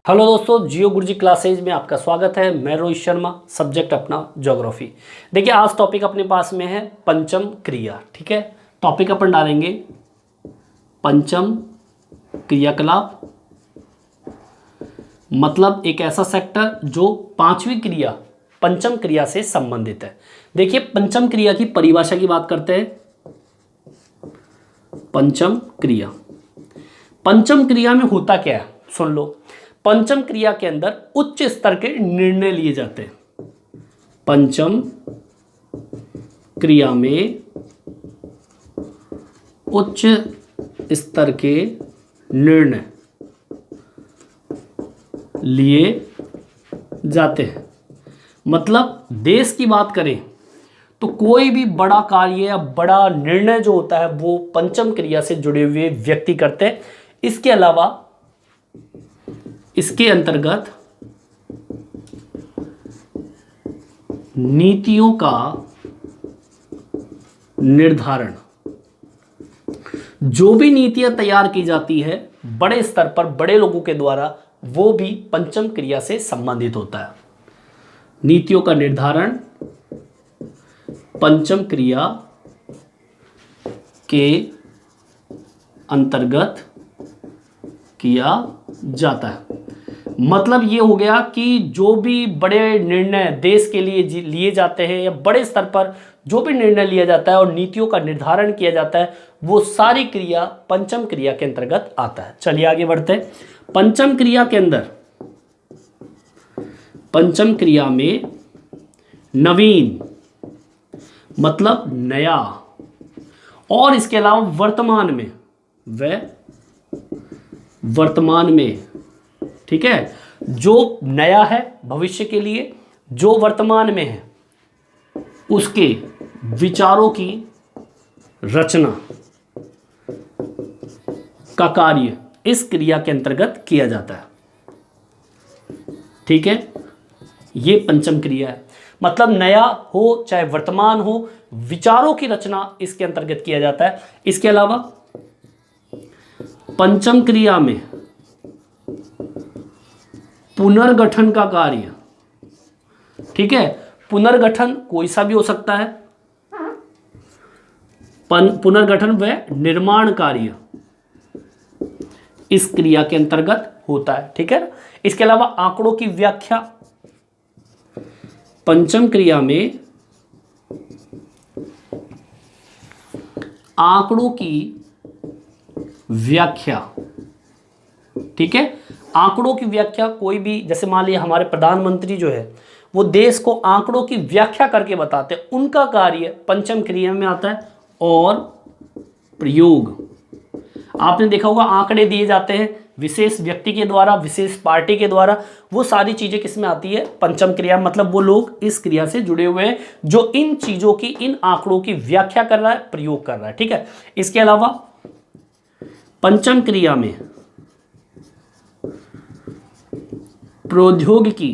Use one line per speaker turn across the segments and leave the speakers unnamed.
Hello दोस्तों, जियो गुरुजी classes में आपका स्वागत है। मैं रोहित शर्मा, सब्जेक्ट अपना ज्योग्राफी। देखिए, आज टॉपिक अपने पास में है पंचम क्रिया। ठीक है, टॉपिक अपन डालेंगे पंचम क्रियाकलाप, मतलब एक ऐसा सेक्टर जो पांचवी क्रिया पंचम क्रिया से संबंधित है। देखिए, पंचम क्रिया की परिभाषा की बात करते हैं। पंचम क्रिया, पंचम क्रिया में होता क्या है सुन लो। पंचम क्रिया के अंदर उच्च स्तर के निर्णय लिए जाते हैं। पंचम क्रिया में उच्च स्तर के निर्णय लिए जाते हैं। मतलब देश की बात करें तो कोई भी बड़ा कार्य या बड़ा निर्णय जो होता है वो पंचम क्रिया से जुड़े हुए व्यक्ति करते हैं। इसके अलावा इसके अंतर्गत नीतियों का निर्धारण, जो भी नीतियां तैयार की जाती है बड़े स्तर पर बड़े लोगों के द्वारा, वो भी पंचम क्रिया से संबंधित होता है। नीतियों का निर्धारण पंचम क्रिया के अंतर्गत किया जाता है। मतलब ये हो गया कि जो भी बड़े निर्णय देश के लिए लिए जाते हैं या बड़े स्तर पर जो भी निर्णय लिया जाता है और नीतियों का निर्धारण किया जाता है, वो सारी क्रिया पंचम क्रिया के अंतर्गत आता है। चलिए आगे बढ़ते हैं। पंचम क्रिया के अंदर, पंचम क्रिया में नवीन मतलब नया, और इसके अलावा वर्तमान में, वह वर्तमान में, ठीक है, जो नया है भविष्य के लिए, जो वर्तमान में है, उसके विचारों की रचना का कार्य इस क्रिया के अंतर्गत किया जाता है। ठीक है, ये पंचम क्रिया है। मतलब नया हो चाहे वर्तमान हो, विचारों की रचना इसके अंतर्गत किया जाता है। इसके अलावा पंचम क्रिया में पुनर्गठन का कार्य, ठीक है, पुनर्गठन कोई सा भी हो सकता है। पुनर्गठन व निर्माण कार्य इस क्रिया के अंतर्गत होता है। ठीक है, इसके अलावा आंकड़ों की व्याख्या, पंचम क्रिया में आंकड़ों की व्याख्या, ठीक है, आंकड़ों की व्याख्या कोई भी, जैसे मान लिया हमारे प्रधानमंत्री जो है वो देश को आंकड़ों की व्याख्या करके बताते हैं, उनका कार्य पंचम क्रिया में आता है। और प्रयोग, आपने देखा होगा आंकड़े दिए जाते हैं विशेष व्यक्ति के द्वारा, विशेष पार्टी के द्वारा, वो सारी चीजें किसमें आती है? पंचम क्रिया। मतलब वो लोग इस क्रिया से जुड़े हुए हैं जो इन चीजों की, इन आंकड़ों की व्याख्या कर रहा है, प्रयोग कर रहा है। ठीक है, इसके अलावा पंचम क्रिया में प्रौद्योगिकी,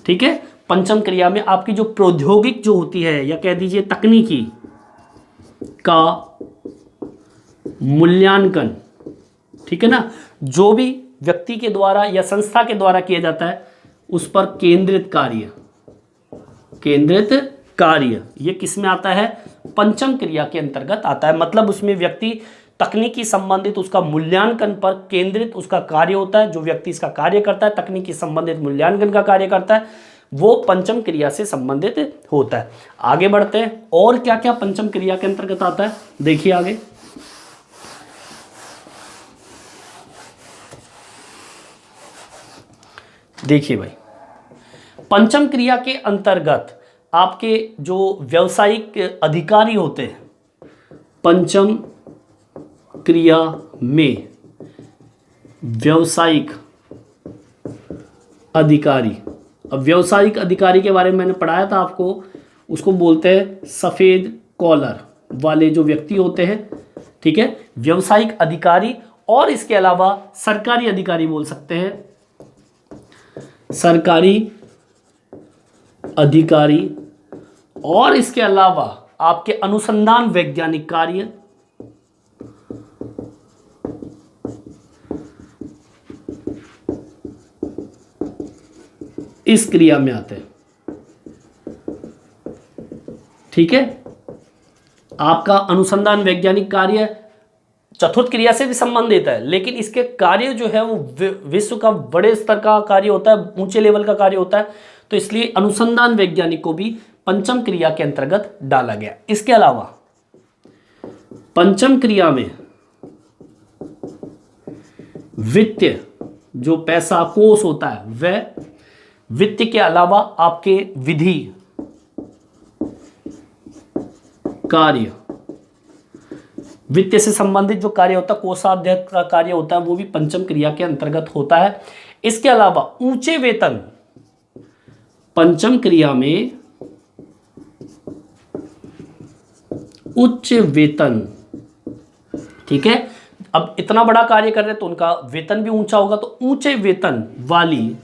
ठीक है, पंचम क्रिया में आपकी जो प्रौद्योगिक जो होती है या कह दीजिए तकनीकी का मूल्यांकन, ठीक है ना, जो भी व्यक्ति के द्वारा या संस्था के द्वारा किया जाता है उस पर केंद्रित कार्य, केंद्रित कार्य, ये किस में आता है? पंचम क्रिया के अंतर्गत आता है। मतलब उसमें व्यक्ति तकनीकी संबंधित उसका मूल्यांकन पर केंद्रित उसका कार्य होता है। जो व्यक्ति इसका कार्य करता है, तकनीकी संबंधित मूल्यांकन का कार्य करता है, वो पंचम क्रिया से संबंधित होता है। आगे बढ़ते हैं, और क्या क्या पंचम क्रिया के अंतर्गत आता है, देखिए आगे। देखिए भाई, पंचम क्रिया के अंतर्गत आपके जो व्यावसायिक अधिकारी होते हैं, पंचम क्रिया में व्यावसायिक अधिकारी, अब व्यावसायिक अधिकारी के बारे में मैंने पढ़ाया था आपको, उसको बोलते हैं सफेद कॉलर वाले जो व्यक्ति होते हैं। ठीक है, व्यावसायिक अधिकारी, और इसके अलावा सरकारी अधिकारी बोल सकते हैं, सरकारी अधिकारी, और इसके अलावा आपके अनुसंधान वैज्ञानिक कार्य, इस क्रिया में आते हैं। ठीक है, आपका अनुसंधान वैज्ञानिक कार्य चतुर्थ क्रिया से भी संबंधित है, लेकिन इसके कार्य जो है वो विश्व का बड़े स्तर का कार्य होता है, ऊंचे लेवल का कार्य होता है, तो इसलिए अनुसंधान वैज्ञानिक को भी पंचम क्रिया के अंतर्गत डाला गया। इसके अलावा पंचम क्रिया में वित्तीय जो पैसा कोष होता है वह वित्त के अलावा आपके विधि कार्य, वित्त से संबंधित जो कार्य होता है, कोषाध्यक्ष का कार्य होता है, वो भी पंचम क्रिया के अंतर्गत होता है। इसके अलावा ऊंचे वेतन पंचम क्रिया में उच्च वेतन, ठीक है, अब इतना बड़ा कार्य कर रहे हैं तो उनका वेतन भी ऊंचा होगा, तो ऊंचे वेतन वाली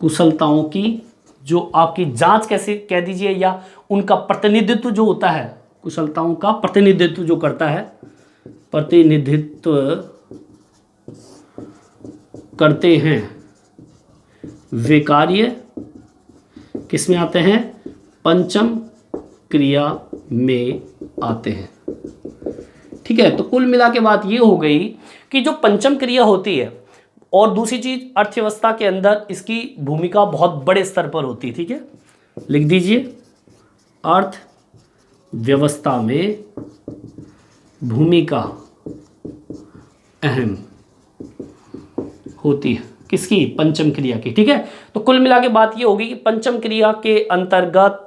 कुशलताओं की जो आपकी जांच कैसे कह दीजिए, या उनका प्रतिनिधित्व जो होता है, कुशलताओं का प्रतिनिधित्व जो करता है, प्रतिनिधित्व करते हैं वे कार्य किस में आते हैं? पंचम क्रिया में आते हैं। ठीक है, तो कुल मिला के बात ये हो गई कि जो पंचम क्रिया होती है, और दूसरी चीज अर्थव्यवस्था के अंदर इसकी भूमिका बहुत बड़े स्तर पर होती है। ठीक है, लिख दीजिए, अर्थव्यवस्था में भूमिका अहम होती है, किसकी? पंचम क्रिया की। ठीक है, तो कुल मिला के बात ये होगी कि पंचम क्रिया के अंतर्गत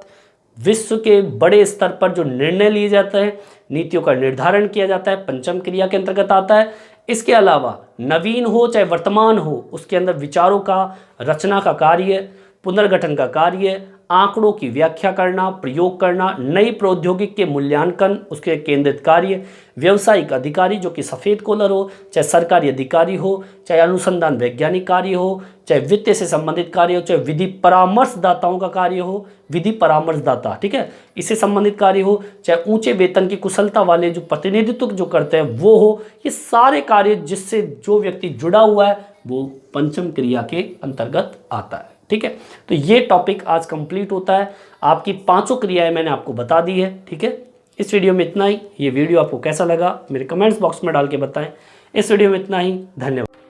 विश्व के बड़े स्तर पर जो निर्णय लिए जाते हैं, नीतियों का निर्धारण किया जाता है, पंचम क्रिया के अंतर्गत आता है। इसके अलावा नवीन हो चाहे वर्तमान हो, उसके अंदर विचारों का रचना का कार्य, पुनर्गठन का कार्य, आंकड़ों की व्याख्या करना, प्रयोग करना, नई प्रौद्योगिकी के मूल्यांकन, उसके केंद्रित कार्य, व्यावसायिक अधिकारी जो कि सफ़ेद कॉलर हो, चाहे सरकारी अधिकारी हो, चाहे अनुसंधान वैज्ञानिक कार्य हो, चाहे वित्त से संबंधित कार्य हो, चाहे विधि परामर्शदाताओं का कार्य हो, विधि परामर्शदाता, ठीक है, इससे संबंधित कार्य हो, चाहे ऊंचे वेतन की कुशलता वाले जो प्रतिनिधित्व जो करते हैं वो हो, ये सारे कार्य जिससे जो व्यक्ति जुड़ा हुआ है वो पंचम क्रिया के अंतर्गत आता है। ठीक है, तो ये टॉपिक आज कंप्लीट होता है। आपकी पांचों क्रियाएं मैंने आपको बता दी है। ठीक है, इस वीडियो में इतना ही। ये वीडियो आपको कैसा लगा मेरे कमेंट्स बॉक्स में डाल के बताएं। इस वीडियो में इतना ही, धन्यवाद।